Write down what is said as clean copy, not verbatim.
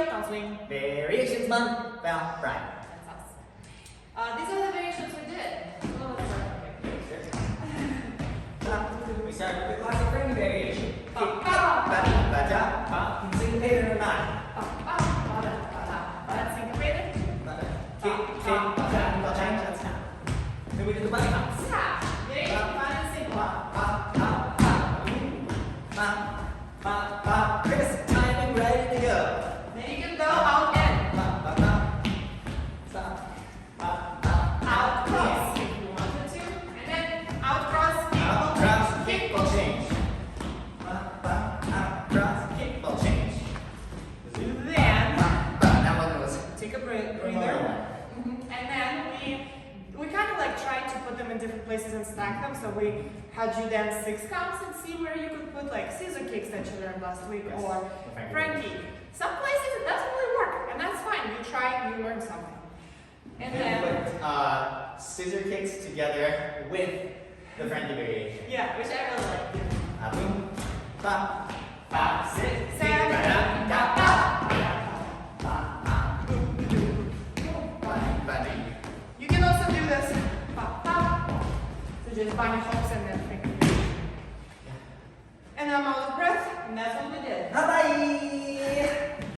Uptown Swing. Variations month. Well, right. That's us. These are the variations we did. Oh, We start with the classic ring variation. Syncopated or not? Syncopated? That's not. Then we do the bunny hops. Very fun and simple. Crisp time and ready to go. Then you can go out and out cross if you wanted to, and then out cross, Out cross, kick ball change. Out cross, kick ball change. then That one was take a breather. and then we kind of like tried to put them in different places and stack them. So we had you dance 6 counts and see where you could put like scissor kicks that you learned last week, Yes. or Frankie. Some places it doesn't really work, and that's fine. You try, you learn something. And then put scissor kicks together with the Frankie variation. yeah, which I really like. Boom, ba, 5, 6, 7, 8, you can also do this. So just bunny hops and then finger. And I'm out of breath, and that's what we did. Bye bye.